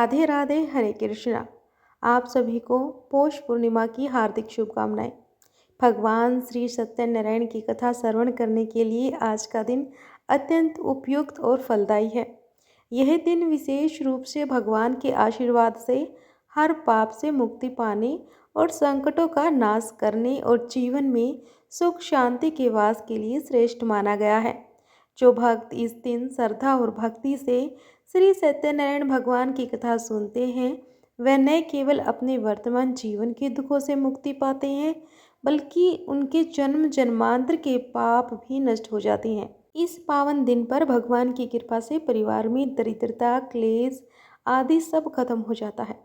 राधे राधे, हरे कृष्णा। आप सभी को पौष पूर्णिमा की हार्दिक शुभकामनाएं। भगवान श्री सत्यनारायण की कथा श्रवण करने के लिए आज का दिन अत्यंत उपयुक्त और फलदायी है। यह दिन विशेष रूप से भगवान के आशीर्वाद से हर पाप से मुक्ति पाने और संकटों का नाश करने और जीवन में सुख शांति के वास के लिए श्रेष्ठ माना गया है। जो भक्त इस दिन श्रद्धा और भक्ति से श्री सत्यनारायण भगवान की कथा सुनते हैं, वे न केवल अपने वर्तमान जीवन के दुखों से मुक्ति पाते हैं, बल्कि उनके जन्म जन्मांतर के पाप भी नष्ट हो जाते हैं। इस पावन दिन पर भगवान की कृपा से परिवार में दरिद्रता, क्लेश आदि सब खत्म हो जाता है।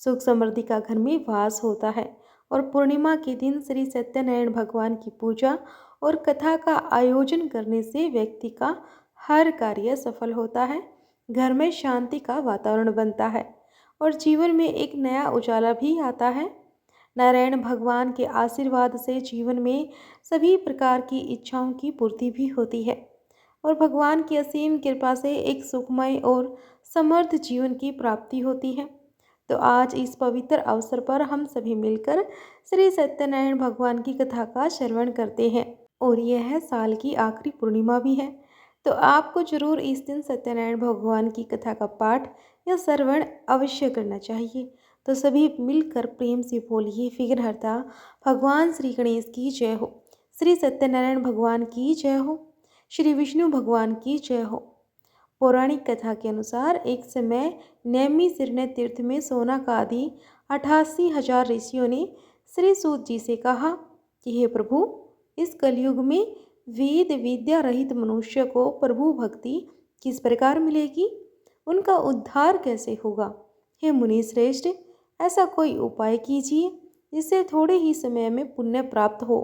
सुख समृद्धि का घर में वास होता है और पूर्णिमा के दिन श्री सत्यनारायण भगवान की पूजा और कथा का आयोजन करने से व्यक्ति का हर कार्य सफल होता है, घर में शांति का वातावरण बनता है और जीवन में एक नया उजाला भी आता है। नारायण भगवान के आशीर्वाद से जीवन में सभी प्रकार की इच्छाओं की पूर्ति भी होती है और भगवान की असीम कृपा से एक सुखमय और समृद्ध जीवन की प्राप्ति होती है। तो आज इस पवित्र अवसर पर हम सभी मिलकर श्री सत्यनारायण भगवान की कथा का श्रवण करते हैं और यह साल की आखिरी पूर्णिमा भी है। तो आपको जरूर इस दिन सत्यनारायण भगवान की कथा का पाठ या श्रवण अवश्य करना चाहिए। तो सभी मिलकर प्रेम से बोलिए, विघ्नहर्ता भगवान श्री गणेश की जय हो, श्री सत्यनारायण भगवान की जय हो, श्री विष्णु भगवान की जय हो। पौराणिक कथा के अनुसार एक समय नैमिषारण्य तीर्थ में शौनक आदि 88,000 ऋषियों ने श्री सूत जी से कहा कि हे प्रभु, इस कलयुग में वेद विद्या रहित मनुष्य को प्रभु भक्ति किस प्रकार मिलेगी, उनका उद्धार कैसे होगा। हे मुनि श्रेष्ठ, ऐसा कोई उपाय कीजिए जिससे थोड़े ही समय में पुण्य प्राप्त हो,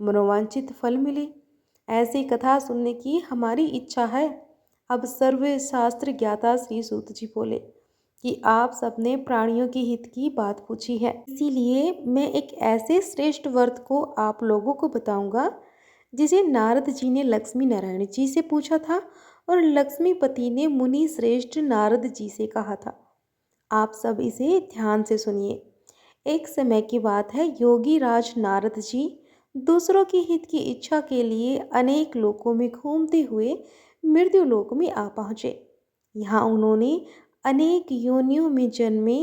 मनोवांछित फल मिले। ऐसी कथा सुनने की हमारी इच्छा है। अब सर्व शास्त्र ज्ञाता श्री सूत जी बोले कि आप सबने प्राणियों के हित की बात पूछी है, इसीलिए मैं एक ऐसे श्रेष्ठ व्रत को आप लोगों को बताऊंगा जिसे नारद जी ने लक्ष्मी नारायण जी से पूछा था और लक्ष्मीपति ने मुनि श्रेष्ठ नारद जी से कहा था। आप सब इसे ध्यान से सुनिए। एक समय की बात है, योगी राज नारद जी दूसरों के हित की इच्छा के लिए अनेक लोकों में घूमते हुए मृत्यु लोक में आ पहुँचे। यहाँ उन्होंने अनेक योनियों में जन्मे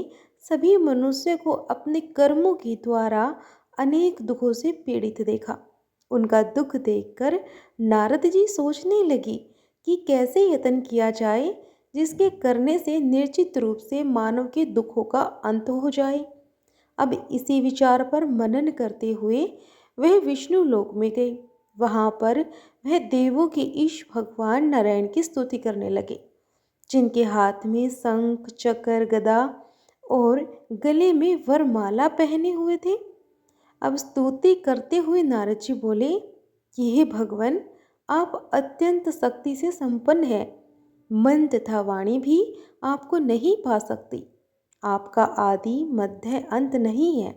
सभी मनुष्य को अपने कर्मों के द्वारा अनेक दुखों से पीड़ित देखा। उनका दुख देखकर नारद जी सोचने लगी कि कैसे यत्न किया जाए जिसके करने से निश्चित रूप से मानव के दुखों का अंत हो जाए। अब इसी विचार पर मनन करते हुए वह विष्णु लोक में गए। वहाँ पर वह देवों के ईश भगवान नारायण की स्तुति करने लगे, जिनके हाथ में शंख चक्र गदा और गले में वरमाला पहने हुए थे। अब स्तुति करते हुए नारद जी बोले कि हे भगवान, आप अत्यंत शक्ति से संपन्न हैं, मन तथा वाणी भी आपको नहीं पा सकती। आपका आदि मध्य अंत नहीं है।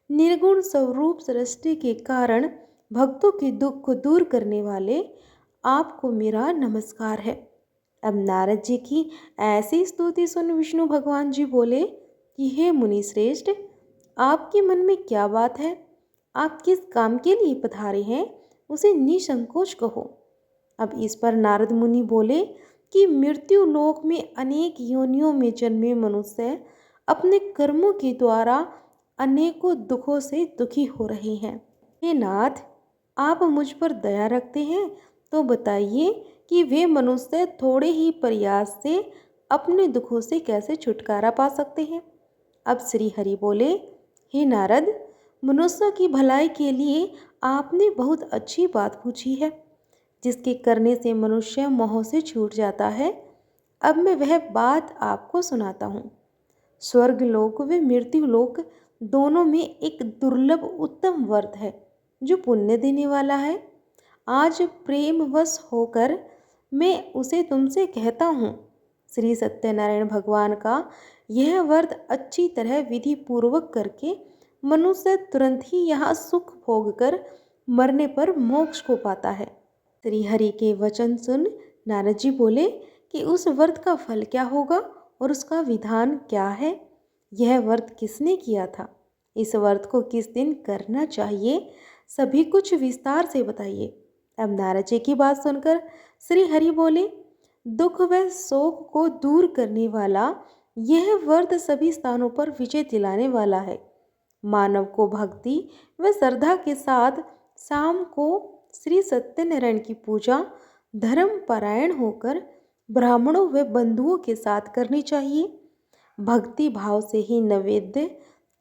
निर्गुण स्वरूप सृष्टि के कारण भक्तों के दुख को दूर करने वाले आपको मेरा नमस्कार है। अब नारद जी की ऐसी स्तुति सुन विष्णु भगवान जी बोले कि हे मुनि श्रेष्ठ, आपके मन में क्या बात है, आप किस काम के लिए पधारे हैं, उसे निसंकोच कहो। अब इस पर नारद मुनि बोले कि मृत्यु लोक में अनेक योनियों में जन्मे मनुष्य अपने कर्मों के द्वारा अनेकों दुखों से दुखी हो रहे हैं। हे नाथ, आप मुझ पर दया रखते हैं तो बताइए कि वे मनुष्य थोड़े ही प्रयास से अपने दुखों से कैसे छुटकारा पा सकते हैं। अब श्री हरि बोले, हे नारद, मनुष्य की भलाई के लिए आपने बहुत अच्छी बात पूछी है, जिसके करने से मनुष्य मोह से छूट जाता है। अब मैं वह बात आपको सुनाता हूँ। स्वर्ग लोक व मृत्यु लोक दोनों में एक दुर्लभ उत्तम व्रत है जो पुण्य देने वाला है। आज प्रेमवश होकर मैं उसे तुमसे कहता हूँ। श्री सत्यनारायण भगवान का यह व्रत अच्छी तरह विधि पूर्वक करके मनुष्य तुरंत ही यहाँ सुख भोग कर मरने पर मोक्ष को पाता है। श्री हरि के वचन सुन नारद जी बोले कि उस व्रत का फल क्या होगा और उसका विधान क्या है? यह व्रत किसने किया था? इस व्रत को किस दिन करना चाहिए? सभी कुछ विस्तार से बताइए। अब नारद जी की बात सुनकर श्री हरि बोले, दुख व शोक को दूर करने वाला यह व्रत सभी स्थानों पर विजय दिलाने वाला है। मानव को भक्ति व श्रद्धा के साथ शाम को श्री सत्यनारायण की पूजा धर्म परायण होकर ब्राह्मणों व बंधुओं के साथ करनी चाहिए। भक्ति भाव से ही नैवेद्य,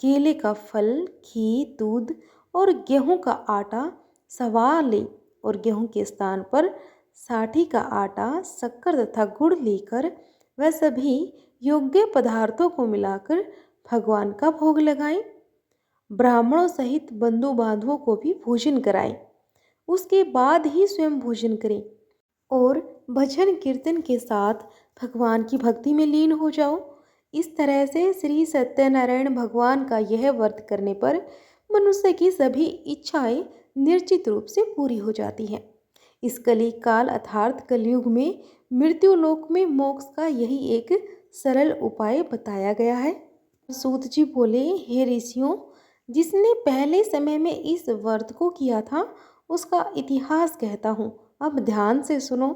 केले का फल, घी, दूध और गेहूं का आटा सवा ले और गेहूं के स्थान पर साठी का आटा, शक्कर तथा गुड़ लेकर वह सभी योग्य पदार्थों को मिलाकर भगवान का भोग लगाएं। ब्राह्मणों सहित बंधु बांधवों को भी भोजन कराएं। उसके बाद ही स्वयं भोजन करें और भजन कीर्तन के साथ भगवान की भक्ति में लीन हो जाओ। इस तरह से श्री सत्यनारायण भगवान का यह व्रत करने पर मनुष्य की सभी इच्छाएं निश्चित रूप से पूरी हो जाती हैं। इस कली काल अर्थात कलयुग में मृत्यु लोक में मोक्ष का यही एक सरल उपाय बताया गया है। सूत जी बोले, हे ऋषियों, जिसने पहले समय में इस व्रत को किया था उसका इतिहास कहता हूँ, अब ध्यान से सुनो।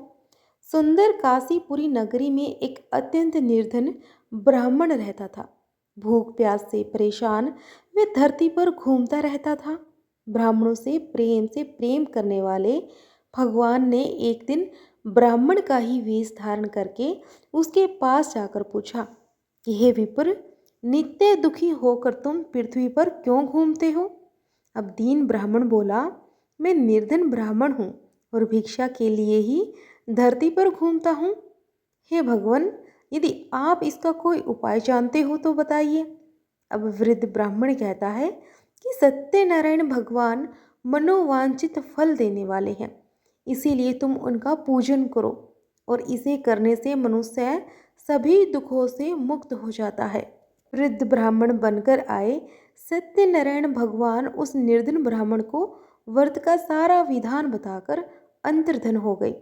सुंदर काशीपुरी नगरी में एक अत्यंत निर्धन ब्राह्मण रहता था। भूख प्यास से परेशान वह धरती पर घूमता रहता था। ब्राह्मणों से प्रेम करने वाले भगवान ने एक दिन ब्राह्मण का ही वेश धारण करके उसके पास जाकर पूछा कि हे विप्र, नित्य दुखी होकर तुम पृथ्वी पर क्यों घूमते हो? अब दीन ब्राह्मण बोला, मैं निर्धन ब्राह्मण हूँ और भिक्षा के लिए ही धरती पर घूमता हूँ। हे भगवान, यदि आप इसका कोई उपाय जानते हो तो बताइए। अब वृद्ध ब्राह्मण कहता है कि सत्यनारायण भगवान मनोवांछित फल देने वाले हैं, इसीलिए तुम उनका पूजन करो और इसे करने से मनुष्य सभी दुखों से मुक्त हो जाता है। वृद्ध ब्राह्मण बनकर आए सत्यनारायण भगवान उस निर्धन ब्राह्मण को व्रत का सारा विधान बताकर अंतर्धन हो गई।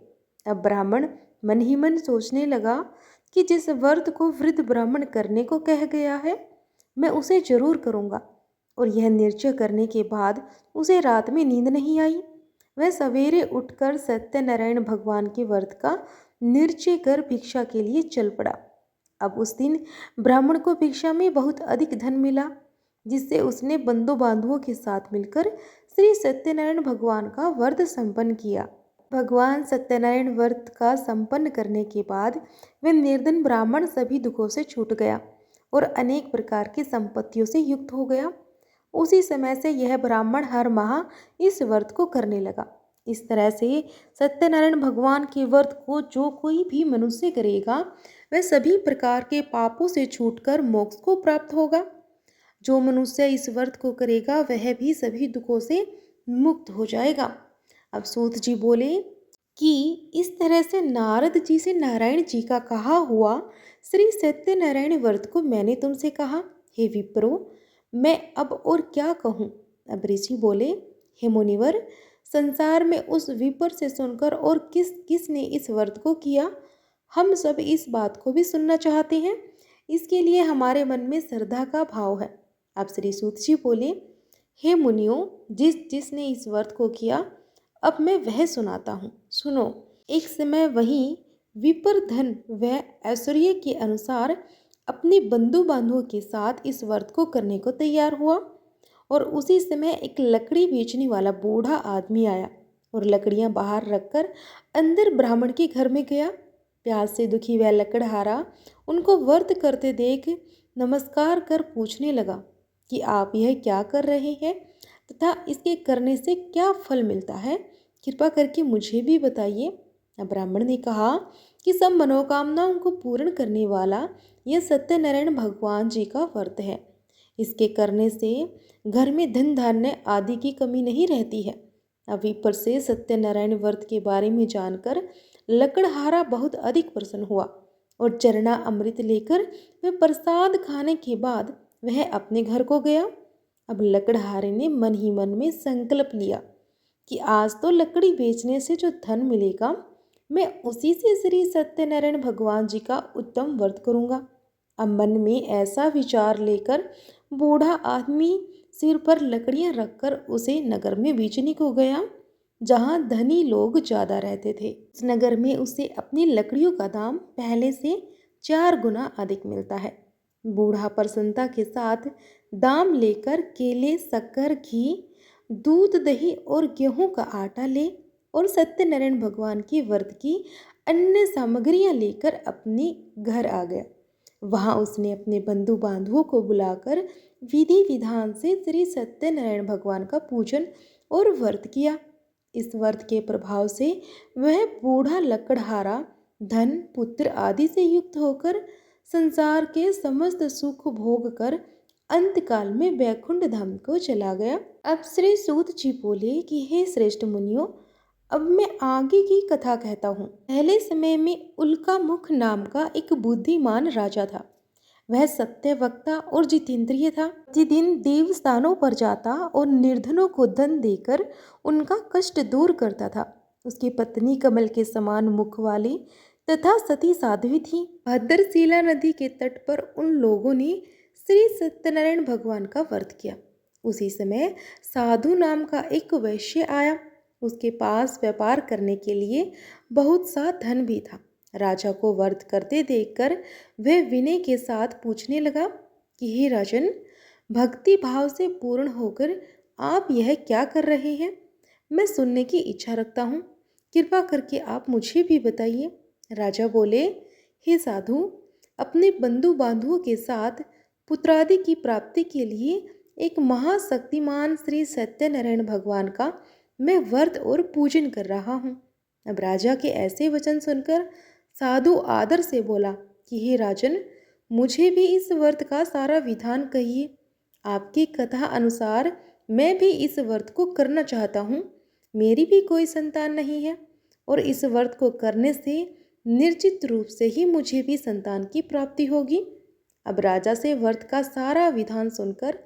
अब ब्राह्मण मन ही मन सोचने लगा कि जिस व्रत को वृद्ध ब्राह्मण करने को कह गया है मैं उसे जरूर करूँगा। और यह निश्चय करने के बाद उसे रात में नींद नहीं आई। वह सवेरे उठकर सत्यनारायण भगवान के व्रत का निश्चय कर भिक्षा के लिए चल पड़ा। अब उस दिन ब्राह्मण को भिक्षा में बहुत अधिक धन मिला, जिससे उसने बंधु बांधवों के साथ मिलकर श्री सत्यनारायण भगवान का व्रत संपन्न किया। भगवान सत्यनारायण व्रत का संपन्न करने के बाद वह निर्धन ब्राह्मण सभी दुखों से छूट गया और अनेक प्रकार की संपत्तियों से युक्त हो गया। उसी समय से यह ब्राह्मण हर माह इस व्रत को करने लगा। इस तरह से सत्यनारायण भगवान के व्रत को जो कोई भी मनुष्य करेगा वह सभी प्रकार के पापों से छूटकर मोक्ष को प्राप्त होगा। जो मनुष्य इस व्रत को करेगा वह भी सभी दुखों से मुक्त हो जाएगा। अब सूत जी बोले कि इस तरह से नारद जी से नारायण जी का कहा हुआ श्री सत्यनारायण व्रत को मैंने तुमसे कहा। हे विप्रो, मैं अब और क्या कहूँ? अब ऋषि बोले, हे मुनिवर, संसार में उस विप्र से सुनकर और किस किस ने इस व्रत को किया, हम सब इस बात को भी सुनना चाहते हैं। इसके लिए हमारे मन में श्रद्धा का भाव है। अब श्री सूत जी बोले, हे मुनियों, जिसने इस व्रत को किया अब मैं वह सुनाता हूँ, सुनो। एक समय वही विप्र धन व ऐश्वर्य के अनुसार अपने बंधु बांधवों के साथ इस व्रत को करने को तैयार हुआ और उसी समय एक लकड़ी बेचने वाला बूढ़ा आदमी आया और लकड़ियां बाहर रखकर अंदर ब्राह्मण के घर में गया। प्यास से दुखी वह लकड़हारा उनको व्रत करते देख नमस्कार कर पूछने लगा कि आप यह क्या कर रहे हैं तथा इसके करने से क्या फल मिलता है, कृपा करके मुझे भी बताइए। ब्राह्मण ने कहा कि सब मनोकामनाओं को पूर्ण करने वाला यह सत्यनारायण भगवान जी का व्रत है। इसके करने से घर में धन धान्य आदि की कमी नहीं रहती है। अब विप्र से सत्यनारायण व्रत के बारे में जानकर लकड़हारा बहुत अधिक प्रसन्न हुआ और चरना अमृत लेकर वह प्रसाद खाने के बाद वह अपने घर को गया। अब लकड़हारे ने मन ही मन में संकल्प लिया कि आज तो लकड़ी बेचने से जो धन मिलेगा मैं उसी से श्री सत्यनारायण भगवान जी का उत्तम व्रत करूँगा। अब मन में ऐसा विचार लेकर बूढ़ा आदमी सिर पर लकड़ियां रखकर उसे नगर में बेचने को गया, जहां धनी लोग ज्यादा रहते थे। इस नगर में उसे अपनी लकड़ियों का दाम पहले से 4 गुना अधिक मिलता है। बूढ़ा प्रसन्नता के साथ दाम लेकर केले, शक्कर, घी, दूध, दही और गेहूं का आटा ले और सत्यनारायण भगवान के व्रत की अन्य सामग्रियां लेकर अपने घर आ गया। वहां उसने अपने बंधु बांधवों को बुलाकर विधि विधान से श्री सत्यनारायण भगवान का पूजन और व्रत किया। इस व्रत के प्रभाव से वह बूढ़ा लकड़हारा धन, पुत्र आदि से युक्त होकर संसार के समस्त सुख भोग कर अंतकाल में वैकुंठ धाम को चला गया। अब श्री सूत जी बोले कि हे श्रेष्ठ मुनियों, अब मैं आगे की कथा कहता हूँ। पहले समय में उल्का मुख नाम का एक बुद्धिमान राजा था। वह सत्यवक्ता और जितेंद्रिय था। प्रतिदिन देव स्थानों पर जाता और निर्धनों को धन देकर उनका कष्ट दूर करता था। उसकी पत्नी कमल के समान मुख वाली तथा सती साध्वी थी। भद्रशिला नदी के तट पर उन लोगों ने श्री सत्यनारायण भगवान का व्रत किया। उसी समय साधु नाम का एक वैश्य आया। उसके पास व्यापार करने के लिए बहुत सा धन भी था। राजा को व्रत करते देखकर वह विनय के साथ पूछने लगा कि हे राजन, भक्ति भाव से पूर्ण होकर आप यह क्या कर रहे हैं? मैं सुनने की इच्छा रखता हूँ, कृपा करके आप मुझे भी बताइए। राजा बोले, हे साधु, अपने बंधु बांधवों के साथ पुत्रादि की प्राप्ति के लिए एक महाशक्तिमान श्री सत्यनारायण भगवान का मैं व्रत और पूजन कर रहा हूँ। अब राजा के ऐसे वचन सुनकर साधु आदर से बोला कि हे राजन, मुझे भी इस व्रत का सारा विधान कहिए। आपकी कथा अनुसार मैं भी इस व्रत को करना चाहता हूँ। मेरी भी कोई संतान नहीं है और इस व्रत को करने से निश्चित रूप से ही मुझे भी संतान की प्राप्ति होगी। अब राजा से व्रत का सारा विधान सुनकर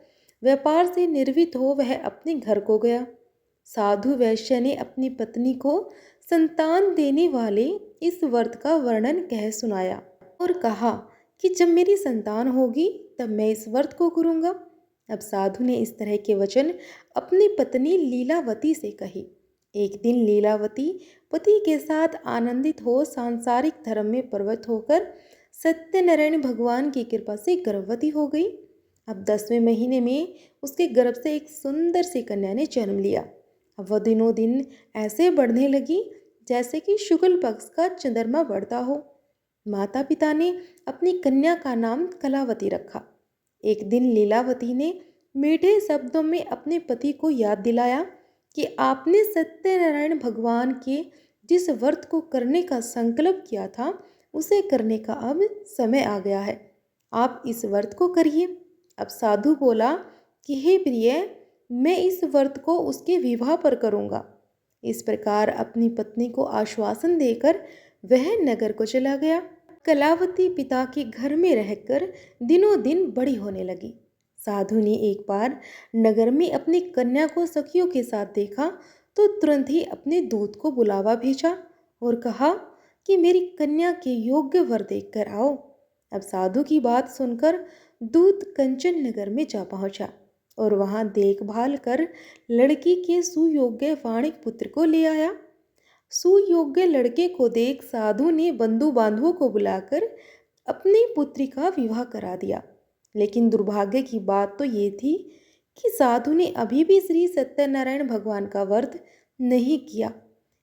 व्यापार से निर्वित हो वह अपने घर को गया। साधु वैश्य ने अपनी पत्नी को संतान देने वाले इस व्रत का वर्णन कह सुनाया और कहा कि जब मेरी संतान होगी तब मैं इस व्रत को करूँगा। अब साधु ने इस तरह के वचन अपनी पत्नी लीलावती से कहे। एक दिन लीलावती पति के साथ आनंदित हो सांसारिक धर्म में प्रवृत्त होकर सत्यनारायण भगवान की कृपा से गर्भवती हो गई। अब 10वें महीने में उसके गर्भ से एक सुंदर सी कन्या ने जन्म लिया। अब वह दिनों दिन ऐसे बढ़ने लगी जैसे कि शुक्ल पक्ष का चंद्रमा बढ़ता हो। माता पिता ने अपनी कन्या का नाम कलावती रखा। एक दिन लीलावती ने मीठे शब्दों में अपने पति को याद दिलाया कि आपने सत्यनारायण भगवान के जिस व्रत को करने का संकल्प किया था उसे करने का अब समय आ गया है। आप इस व्रत को करिए। अब साधु बोला कि हे प्रिय, मैं इस व्रत को उसके विवाह पर करूँगा। इस प्रकार अपनी पत्नी को आश्वासन देकर वह नगर को चला गया। कलावती पिता के घर में रहकर दिनों दिन बड़ी होने लगी। साधु ने एक बार नगर में अपनी कन्या को सखियों के साथ देखा तो तुरंत ही अपने दूत को बुलावा भेजा और कहा कि मेरी कन्या के योग्य वर देख कर आओ। अब साधु की बात सुनकर दूत कंचन नगर में जा पहुंचा और वहां देखभाल कर लड़की के सुयोग्य वाणिक पुत्र को ले आया। सुयोग्य लड़के को देख साधु ने बंधु बांधवों को बुलाकर अपनी पुत्री का विवाह करा दिया। लेकिन दुर्भाग्य की बात तो ये थी कि साधु ने अभी भी श्री सत्यनारायण भगवान का व्रत नहीं किया।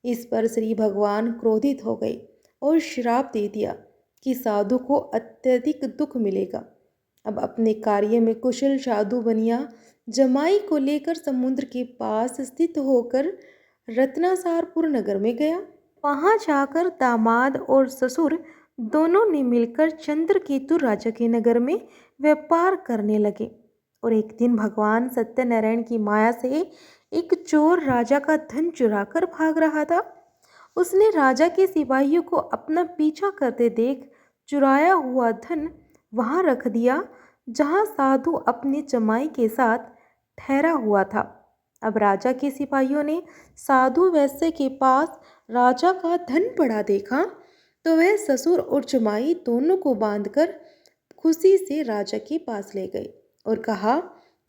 इस पर श्री भगवान क्रोधित हो गए और श्राप दे दिया कि साधु को अत्यधिक दुख मिलेगा। अब अपने कार्य में कुशल साधु बनिया जमाई को लेकर समुद्र के पास स्थित होकर रत्नासारपुर नगर में गया। वहां जाकर दामाद और ससुर दोनों ने मिलकर चंद्रकेतु राजा के नगर में व्यापार करने लगे। और एक दिन भगवान सत्यनारायण की माया से एक चोर राजा का धन चुराकर भाग रहा था। उसने राजा के सिपाहियों को अपना पीछा करते देख चुराया हुआ धन वहां रख दिया जहां साधु अपने जमाई के साथ ठहरा हुआ था। अब राजा के सिपाहियों ने साधु वैश्य के पास राजा का धन पड़ा देखा तो वह ससुर और जमाई दोनों को बांधकर खुशी से राजा के पास ले गए और कहा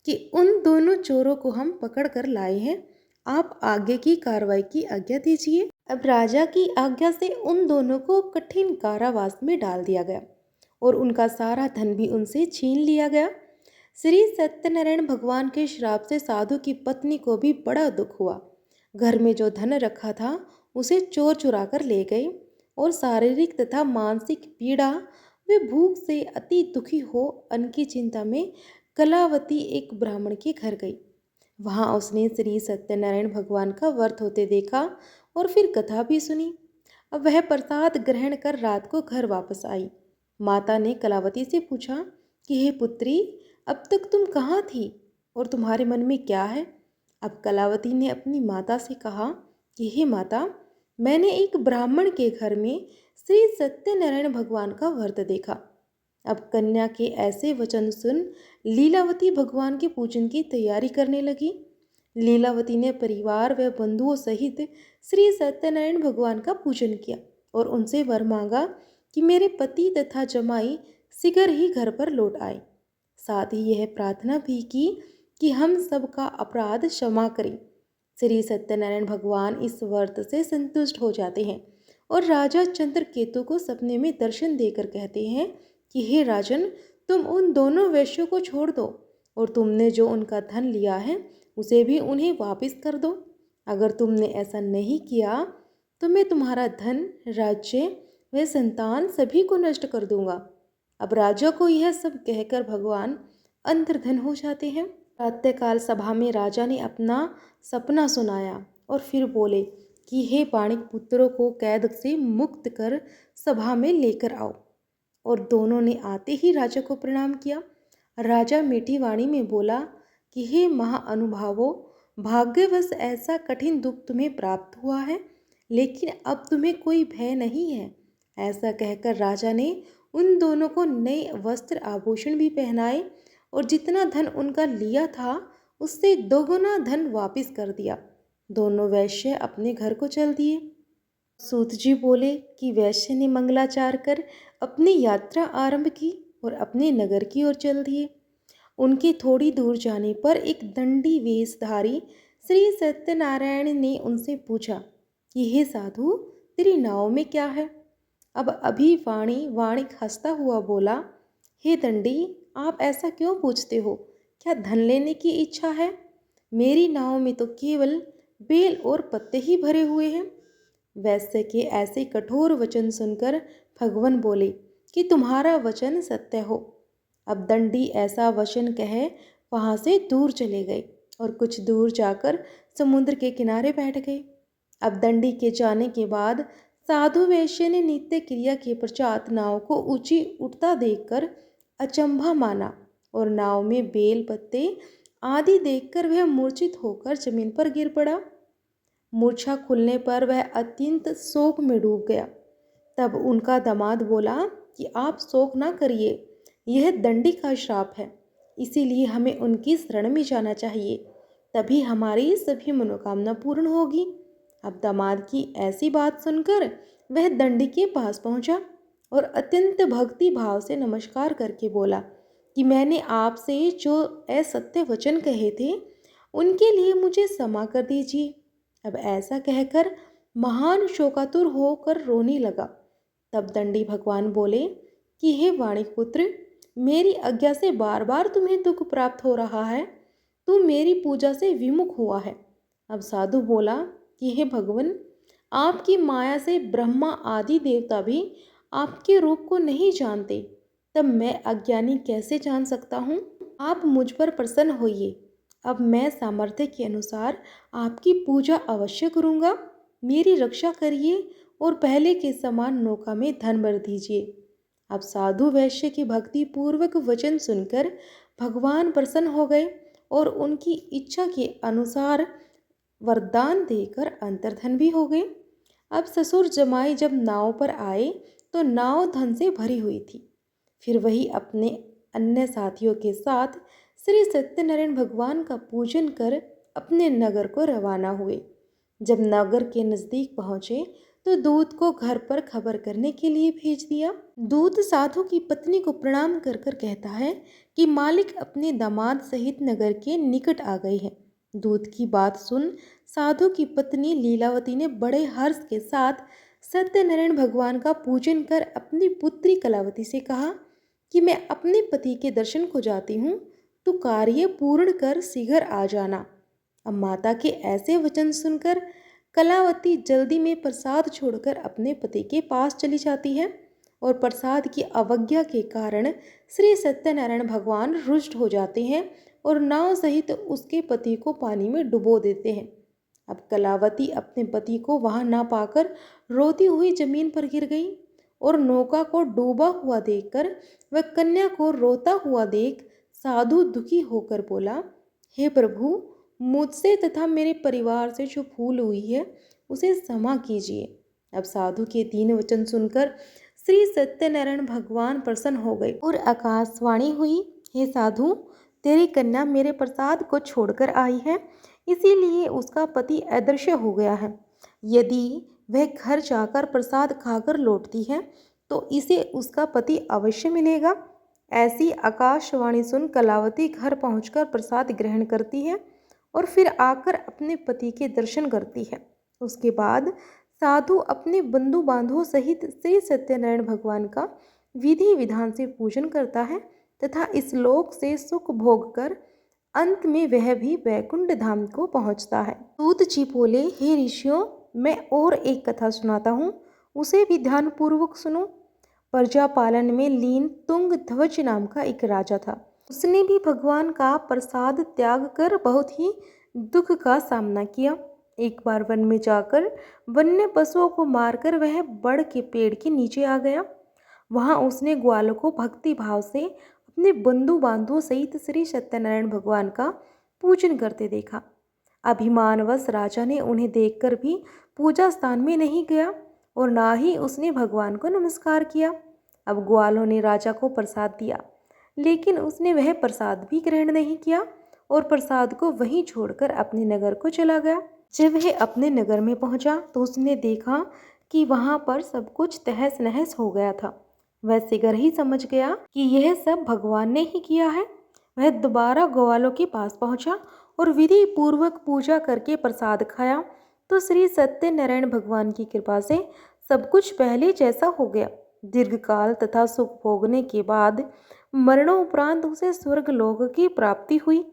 कि उन दोनों चोरों को हम पकड़ कर लाए हैं, आप आगे की कार्रवाई की आज्ञा दीजिए। अब राजा की आज्ञा से उन दोनों को कठिन कारावास में डाल दिया गया और उनका सारा धन भी उनसे छीन लिया गया। श्री सत्यनारायण भगवान के श्राप से साधु की पत्नी को भी बड़ा दुख हुआ। घर में जो धन रखा था उसे चोर चुरा कर ले गए और शारीरिक तथा मानसिक पीड़ा वे भूख से अति दुखी हो अन्न की चिंता में कलावती एक ब्राह्मण के घर गई। वहाँ उसने श्री सत्यनारायण भगवान का व्रत होते देखा और फिर कथा भी सुनी। अब वह प्रसाद ग्रहण कर रात को घर वापस आई। माता ने कलावती से पूछा कि हे पुत्री, अब तक तुम कहाँ थी और तुम्हारे मन में क्या है? अब कलावती ने अपनी माता से कहा कि हे माता, मैंने एक ब्राह्मण के घर में श्री सत्यनारायण भगवान का व्रत देखा। अब कन्या के ऐसे वचन सुन लीलावती भगवान के पूजन की तैयारी करने लगी। लीलावती ने परिवार व बंधुओं सहित श्री सत्यनारायण भगवान का पूजन किया और उनसे वर मांगा कि मेरे पति तथा जमाई शीघ्र ही घर पर लौट आए। साथ ही यह प्रार्थना भी की कि हम सबका अपराध क्षमा करें। श्री सत्यनारायण भगवान इस व्रत से संतुष्ट हो जाते हैं और राजा चंद्रकेतु को सपने में दर्शन देकर कहते हैं कि हे राजन, तुम उन दोनों वैश्यों को छोड़ दो और तुमने जो उनका धन लिया है उसे भी उन्हें वापस कर दो। अगर तुमने ऐसा नहीं किया तो मैं तुम्हारा धन, राज्य व संतान सभी को नष्ट कर दूंगा। अब राजा को यह सब कहकर भगवान अंतर्धन हो जाते हैं। प्रातःकाल सभा में राजा ने अपना सपना सुनाया और फिर बोले कि हे बाणिक पुत्रों को कैद से मुक्त कर सभा में लेकर आओ। और दोनों ने आते ही राजा को प्रणाम किया। राजा मीठी वाणी में बोला कि हे महाअनुभावों, भाग्यवश ऐसा कठिन दुख तुम्हें प्राप्त हुआ है, लेकिन अब तुम्हें कोई भय नहीं है। ऐसा कहकर राजा ने उन दोनों को नए वस्त्र आभूषण भी पहनाए और जितना धन उनका लिया था उससे दोगुना धन वापस कर दिया। दोनों वैश्य अपने घर को चल दिए। सूत जी बोले कि वैश्य ने मंगलाचार कर अपनी यात्रा आरंभ की और अपने नगर की ओर चल दिए। उनके थोड़ी दूर जाने पर एक दंडी वेशधारी श्री सत्यनारायण ने उनसे पूछा कि हे साधु, तेरी नाव में क्या है? अब अभी वाणिक हंसता हुआ बोला, हे दंडी, आप ऐसा क्यों पूछते हो? क्या धन लेने की इच्छा है? मेरी नाव में तो केवल बेल और पत्ते ही भरे हुए हैं। वैश्य के ऐसे कठोर वचन सुनकर भगवान बोले कि तुम्हारा वचन सत्य हो। अब दंडी ऐसा वचन कहे वहाँ से दूर चले गए और कुछ दूर जाकर समुद्र के किनारे बैठ गए। अब दंडी के जाने के बाद साधु वैश्य ने नित्य क्रिया के पश्चात नाव को ऊंची उठता देखकर अचंभा माना और नाव में बेल पत्ते आदि देखकर वह मूर्छित होकर जमीन पर गिर पड़ा। मूर्छा खुलने पर वह अत्यंत शोक में डूब गया। तब उनका दामाद बोला कि आप शोक ना करिए, यह दंडी का श्राप है, इसीलिए हमें उनकी शरण में जाना चाहिए, तभी हमारी सभी मनोकामना पूर्ण होगी। अब दामाद की ऐसी बात सुनकर वह दंडी के पास पहुंचा और अत्यंत भक्ति भाव से नमस्कार करके बोला कि मैंने आपसे जो असत्य वचन कहे थे उनके लिए मुझे क्षमा कर दीजिए। अब ऐसा कहकर महान शोकातुर होकर रोने लगा। तब दंडी भगवान बोले कि हे वाणिक पुत्र, मेरी आज्ञा से बार बार तुम्हें दुख प्राप्त हो रहा है, तू मेरी पूजा से विमुख हुआ है। अब साधु बोला कि हे भगवान, आपकी माया से ब्रह्मा आदि देवता भी आपके रूप को नहीं जानते, तब मैं अज्ञानी कैसे जान सकता हूँ? आप मुझ पर प्रसन्न होइए। अब मैं सामर्थ्य के अनुसार आपकी पूजा अवश्य करूँगा। मेरी रक्षा करिए और पहले के समान नौका में धन भर दीजिए। अब साधु वैश्य की भक्ति पूर्वक वचन सुनकर भगवान प्रसन्न हो गए और उनकी इच्छा के अनुसार वरदान देकर अंतर्धन भी हो गए। अब ससुर जमाई जब नाव पर आए तो नाव धन से भरी हुई थी। फिर वही अपने अन्य साथियों के साथ श्री सत्यनारायण भगवान का पूजन कर अपने नगर को रवाना हुए। जब नगर के नज़दीक पहुँचे तो दूत को घर पर खबर करने के लिए भेज दिया। दूत साधु की पत्नी को प्रणाम कर कर कहता है कि मालिक अपने दामाद सहित नगर के निकट आ गए हैं। दूत की बात सुन साधु की पत्नी लीलावती ने बड़े हर्ष के साथ सत्यनारायण भगवान का पूजन कर अपनी पुत्री कलावती से कहा कि मैं अपने पति के दर्शन को जाती हूँ, तू कार्य पूर्ण कर शीघ्र आ जाना। अब माता के ऐसे वचन सुनकर कलावती जल्दी में प्रसाद छोड़कर अपने पति के पास चली जाती है और प्रसाद की अवज्ञा के कारण श्री सत्यनारायण भगवान रुष्ट हो जाते हैं और नाव सहित उसके पति को पानी में डुबो देते हैं। अब कलावती अपने पति को वहां ना पाकर रोती हुई जमीन पर गिर गई और नौका को डूबा हुआ देखकर वह कन्या को रोता हुआ देख साधु दुखी होकर बोला, हे प्रभु, मुझसे तथा मेरे परिवार से जो भूल हुई है उसे क्षमा कीजिए। अब साधु के 3 वचन सुनकर श्री सत्यनारायण भगवान प्रसन्न हो गए और आकाशवाणी हुई, हे साधु, तेरी कन्या मेरे प्रसाद को छोड़कर आई है, इसीलिए उसका पति अदृश्य हो गया है। यदि वह घर जाकर प्रसाद खाकर लौटती है तो इसे उसका पति अवश्य मिलेगा। ऐसी आकाशवाणी सुन कलावती घर पहुंचकर प्रसाद ग्रहण करती है और फिर आकर अपने पति के दर्शन करती है। उसके बाद साधु अपने बंधु बांधवों सहित श्री सत्यनारायण भगवान का विधि विधान से पूजन करता है तथा इस लोक से सुख भोग कर अंत में वह भी वैकुंठ धाम को पहुंचता है। सूत जी बोले, हे ऋषियों, मैं और एक कथा सुनाता हूँ, उसे भी ध्यानपूर्वक सुनो। प्रजा पालन में लीन तुंग ध्वज नाम का एक राजा था। उसने भी भगवान का प्रसाद त्याग कर बहुत ही दुख का सामना किया। एक बार वन में जाकर वन्य पशुओं को मारकर वह बड़ के पेड़ के नीचे आ गया। वहां उसने ग्वालों को भक्ति भाव से अपने बंधु बांधवों सहित श्री सत्यनारायण भगवान का पूजन करते देखा। अभिमानवश राजा ने उन्हें देखकर भी पूजा स्थान में नहीं गया और ना ही उसने भगवान को नमस्कार किया। अब ग्वालों ने राजा को प्रसाद दिया, लेकिन उसने वह प्रसाद भी ग्रहण नहीं किया और प्रसाद को वहीं छोड़कर अपने नगर को चला गया। जब वह अपने नगर में पहुंचा तो उसने देखा कि वहां पर सब कुछ तहस नहस हो गया था। वह शीघ्र ही समझ गया कि यह सब भगवान ने ही किया है। वह दोबारा ग्वालों के पास पहुंचा और विधि पूर्वक पूजा करके प्रसाद खाया तो श्री सत्यनारायण भगवान की कृपा से सब कुछ पहले जैसा हो गया। दीर्घकाल तथा सुख भोगने के बाद मरणोपरांत उसे स्वर्ग लोक की प्राप्ति हुई।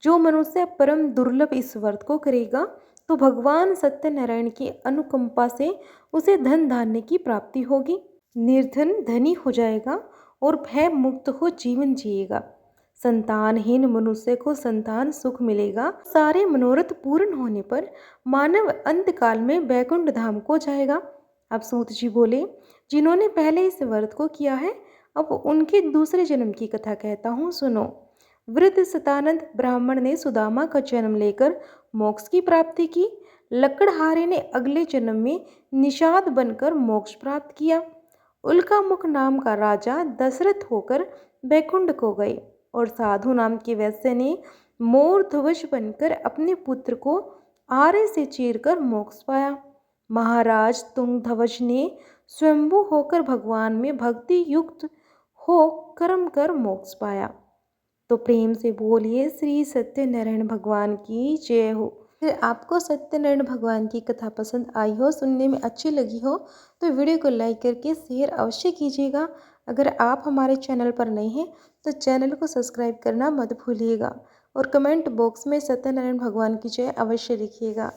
जो मनुष्य परम दुर्लभ इस व्रत को करेगा तो भगवान सत्यनारायण की अनुकंपा से उसे धन धान्य की प्राप्ति होगी, निर्धन धनी हो जाएगा और भय मुक्त हो जीवन जिएगा। संतानहीन मनुष्य को संतान सुख मिलेगा। सारे मनोरथ पूर्ण होने पर मानव अंत काल में वैकुंठ धाम को जाएगा। अब सूत जी बोले, जिन्होंने पहले इस व्रत को किया है, अब उनके दूसरे जन्म की कथा कहता हूँ, सुनो। वृद्ध सतानंद ब्राह्मण ने सुदामा का जन्म लेकर मोक्ष की प्राप्ति की। लकड़हारे ने अगले जन्म में निषाद बनकर मोक्ष प्राप्त किया। उल्कामुख नाम का राजा दशरथ होकर वैकुंठ को गए और साधु नाम के वैश्य ने मोर ध्वज बनकर अपने पुत्र को आरे से चीरकर मोक्ष पाया। महाराज तुंगध्वज ने स्वयंभू होकर भगवान में भक्ति युक्त हो कर्म कर मोक्ष पाया। तो प्रेम से बोलिए श्री सत्यनारायण भगवान की जय हो। फिर आपको सत्यनारायण भगवान की कथा पसंद आई हो, सुनने में अच्छी लगी हो तो वीडियो को लाइक करके शेयर अवश्य कीजिएगा। अगर आप हमारे चैनल पर नए हैं तो चैनल को सब्सक्राइब करना मत भूलिएगा और कमेंट बॉक्स में सत्यनारायण भगवान की जय अवश्य लिखिएगा।